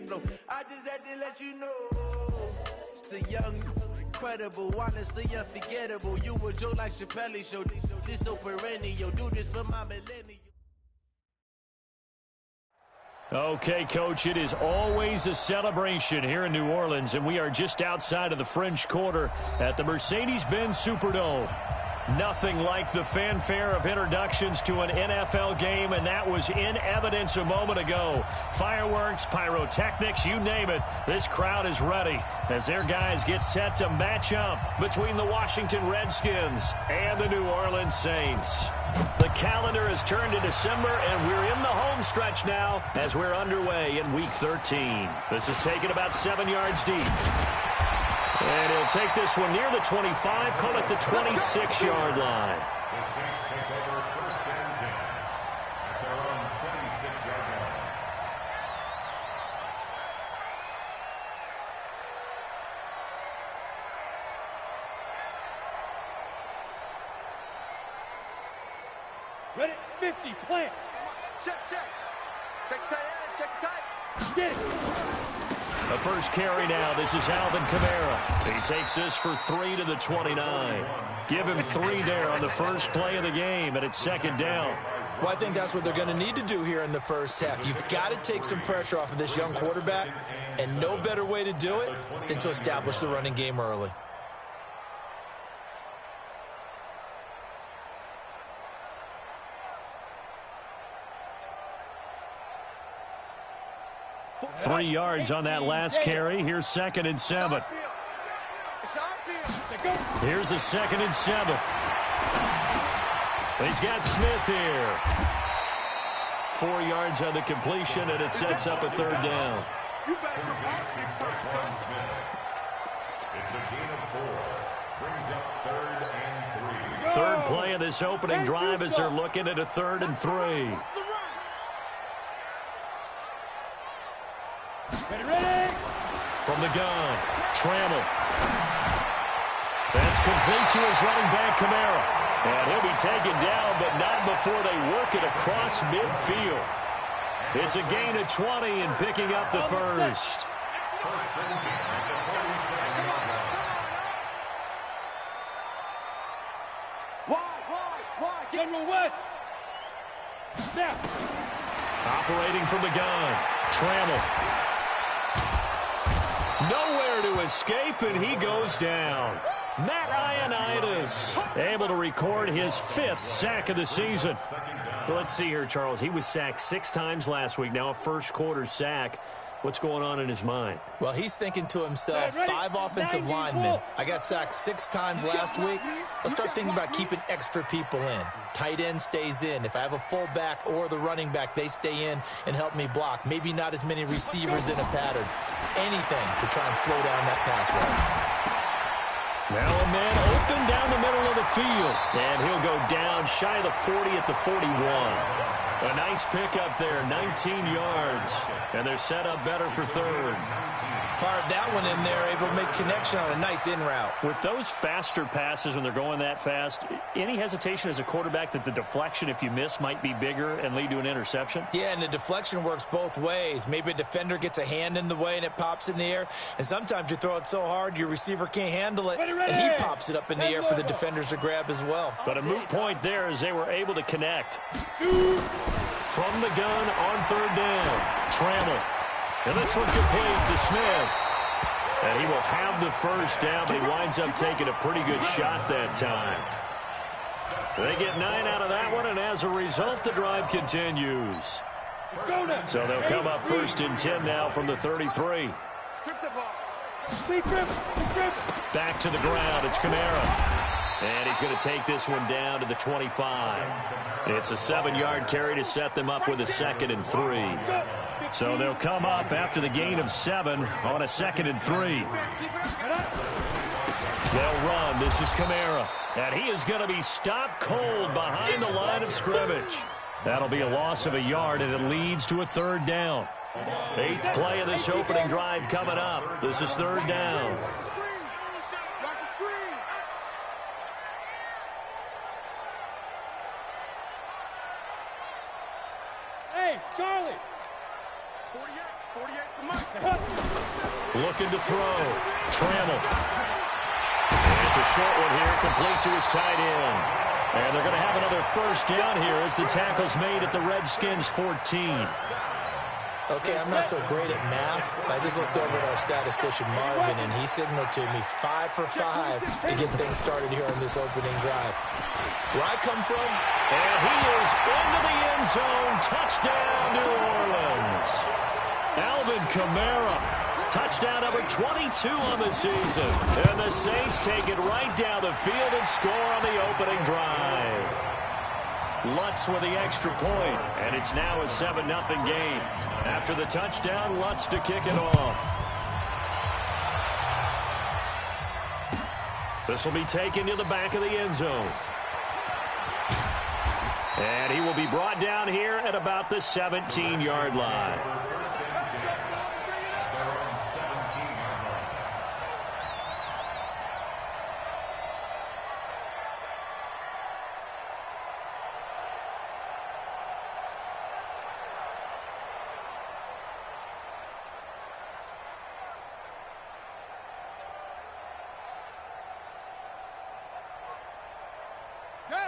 flow. I just had to let you know. It's the young, incredible, honestly unforgettable. You a joke like Chappelle Show. This so perennial. Do this for my millennial. Okay, Coach, it is always a celebration here in New Orleans, and we are just outside of the French Quarter at the Mercedes-Benz Superdome. Nothing like the fanfare of introductions to an NFL game, and that was in evidence a moment ago. Fireworks, pyrotechnics, you name it. This crowd is ready as their guys get set to match up between the Washington Redskins and the New Orleans Saints. The calendar has turned to December, and we're in the home stretch now as we're underway in Week 13. This is taken about 7 yards deep. And he'll take this one near the 25, call it the 26-yard line. The Saints take over 1st and 10 at their own 26-yard line. Ready, 50, plant. Check. Check tight, check tight. Get it. The first carry now. This is Alvin Kamara. He takes this for 3 to the 29. Give him 3 there on the first play of the game, and it's 2nd down. Well, I think that's what they're going to need to do here in the first half. You've got to take some pressure off of this young quarterback, and no better way to do it than to establish the running game early. Three yards on that last carry. Here's 2nd and 7. Here's a 2nd and 7. He's got Smith here. 4 yards on the completion, and it sets up a 3rd down. It's a gain of 4. Brings up 3rd and 3. Third play of this opening drive as they're looking at a 3rd and 3. Ready. From the gun, Trammell. That's complete to his running back, Kamara. And he'll be taken down, but not before they work it across midfield. It's a gain of 20 and picking up the first. 1st and 10 at the 47-yard line. Wide. General West. Snap. Operating from the gun, Trammell. Nowhere to escape, and he goes down. Matt Ioannidis able to record his 5th sack of the season. But let's see here, Charles. He was sacked 6 times last week. Now a first-quarter sack. What's going on in his mind? Well, he's thinking to himself, 5 offensive linemen. I got sacked 6 times last week. Let's start thinking about keeping extra people in. Tight end stays in. If I have a fullback or the running back, they stay in and help me block. Maybe not as many receivers in a pattern. Anything to try and slow down that pass rush. Now a man open down the middle of the field. And he'll go down shy of the 40 at the 41. A nice pickup there, 19 yards. And they're set up better for 3rd. Fired that one in there, able to make connection on a nice in route. With those faster passes when they're going that fast, any hesitation as a quarterback that the deflection, if you miss, might be bigger and lead to an interception? Yeah, and the deflection works both ways. Maybe a defender gets a hand in the way and it pops in the air. And sometimes you throw it so hard your receiver can't handle it, and he pops it up in the air for the defenders to grab as well. But a moot point there as they were able to connect. From the gun on 3rd down, Trammell. And this one complete to Smith. And he will have the first down, but he winds up taking a pretty good shot that time. They get 9 out of that one, and as a result, the drive continues. So they'll come up 1st and 10 now from the 33. Back to the ground. It's Kamara. And he's going to take this one down to the 25. It's a 7-yard carry to set them up with a 2nd and 3. So they'll come up after the gain of 7 on a 2nd and 3. They'll run. This is Kamara. And he is going to be stopped cold behind the line of scrimmage. That'll be a loss of a yard, and it leads to a 3rd down. 8th play of this opening drive coming up. This is 3rd down. Hey, Charlie. 48 Looking to throw. Trammell. It's a short one here, complete to his tight end. And they're going to have another first down here as the tackle's made at the Redskins' 14. Okay, I'm not so great at math. I just looked over at our statistician, Marvin, and he signaled to me 5 for 5 to get things started here on this opening drive. Where I come from, and he is into the end zone. Touchdown, New Orleans. Alvin Kamara, touchdown number 22 on the season. And the Saints take it right down the field and score on the opening drive. Lutz with the extra point, and it's now a 7-0 game. After the touchdown, Lutz to kick it off. This will be taken to the back of the end zone. And he will be brought down here at about the 17-yard line.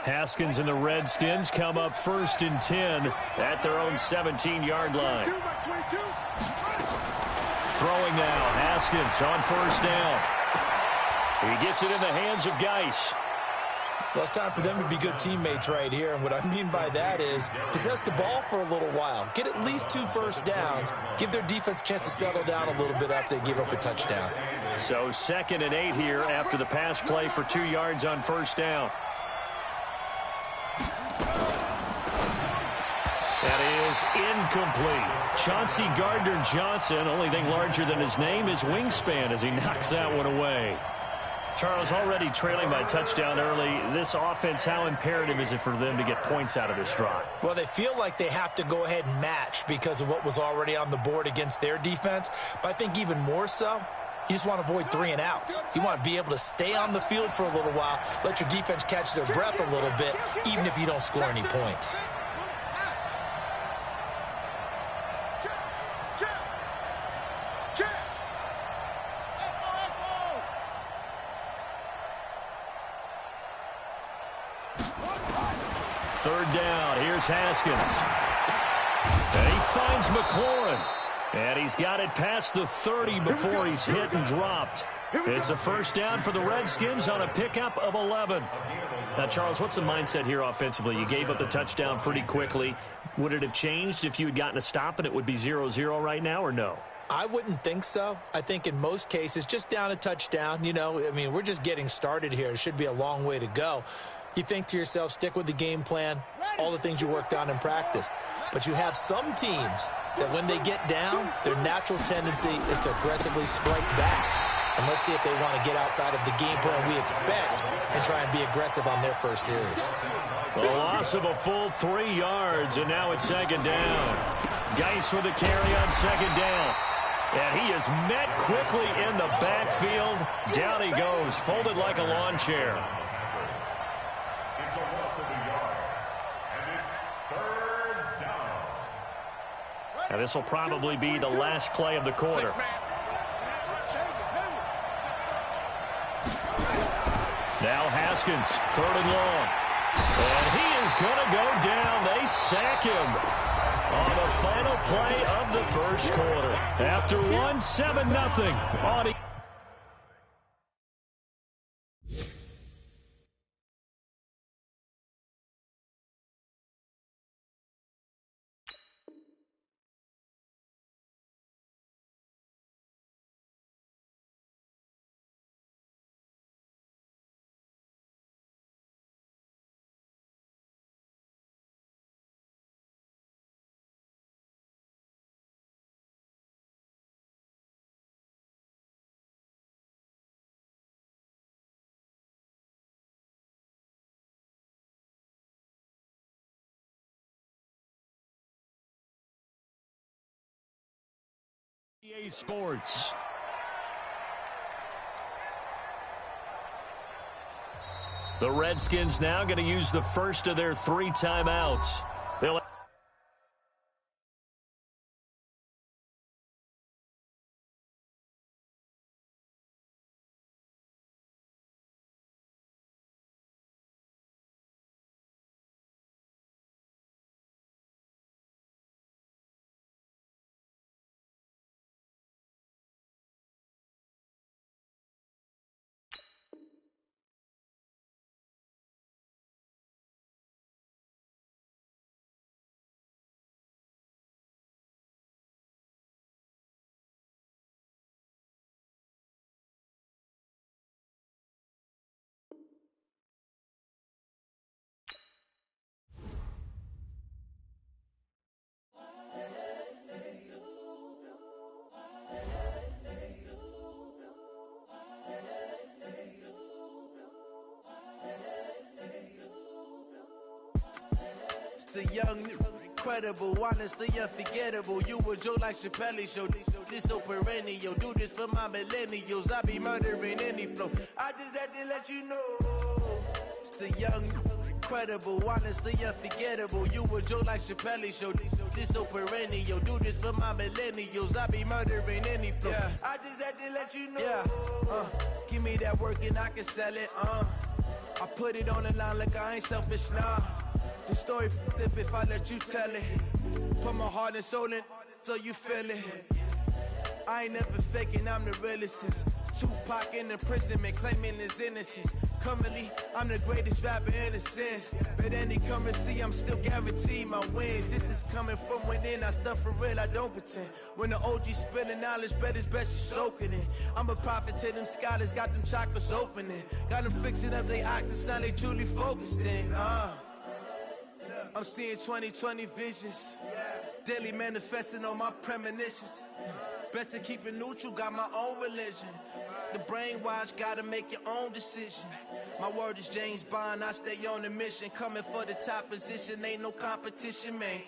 Haskins and the Redskins come up 1st and 10 at their own 17-yard line. Throwing now, Haskins on 1st down. He gets it in the hands of Geis. Well, it's time for them to be good teammates right here, and what I mean by that is possess the ball for a little while. Get at least 2 first downs. Give their defense a chance to settle down a little bit after they give up a touchdown. So 2nd and 8 here after the pass play for 2 yards on 1st down. That is incomplete. Chauncey Gardner-Johnson, only thing larger than his name is wingspan as he knocks that one away. Charles, already trailing by touchdown early. This offense, how imperative is it for them to get points out of this drive? Well, they feel like they have to go ahead and match because of what was already on the board against their defense. But I think even more so, you just want to avoid 3 and outs. You want to be able to stay on the field for a little while, let your defense catch their breath a little bit, even if you don't score any points. Third down, here's Haskins. And he finds McLaurin. And he's got it past the 30 before he's hit and dropped. It's a first down for the Redskins on a pickup of 11. Now, Charles, what's the mindset here offensively? You gave up the touchdown pretty quickly. Would it have changed if you had gotten a stop and it would be 0-0 right now, or no? I wouldn't think so. I think in most cases, just down a touchdown, you know, I mean, we're just getting started here. It should be a long way to go. You think to yourself, stick with the game plan, all the things you worked on in practice. But you have some teams that when they get down, their natural tendency is to aggressively strike back. And let's see if they want to get outside of the game plan we expect and try and be aggressive on their first series. A loss of a full 3 yards, and now it's 2nd down. Geis with the carry on 2nd down. And he is met quickly in the backfield. Down he goes, folded like a lawn chair. It's a loss of a yard, and it's 3rd down. Now this will probably be the last play of the quarter. Now Haskins, 3rd and long. And he is going to go down. They sack him on the final play of the first quarter. After 7-0 on EA Sports. The Redskins now going to use the first of their 3 timeouts. They'll It's the young, incredible, honestly unforgettable. You a joke like Chappelle Show. This so perennial. Do this for my millennials. I be murdering any flow. I just had to let you know. It's the young, incredible, honestly unforgettable. You a joke like Chappelle Show. This so perennial. Do this for my millennials. I be murdering any flow. Yeah. I just had to let you know. Yeah. Give me that work and I can sell it. I put it on the line like I ain't selfish, nah. The story flip if I let you tell it. Put my heart and soul in so you feel it. I ain't never faking, I'm the realest since Tupac in imprisonment, claiming his innocence. Currently, I'm the greatest rapper in a sense. But any currency, I'm still guaranteed my wins. This is coming from within, I stuff for real, I don't pretend. When the OG spilling knowledge, bet it's best you soak it in. I'm a prophet to them scholars, got them chakras opening. Got them fixing up they octaves, now they truly focused in. I'm seeing 2020 visions. Daily manifesting on my premonitions. Best to keep it neutral, got my own religion. The brainwash, gotta make your own decision. My word is James Bond, I stay on a mission. Coming for the top position, ain't no competition, man.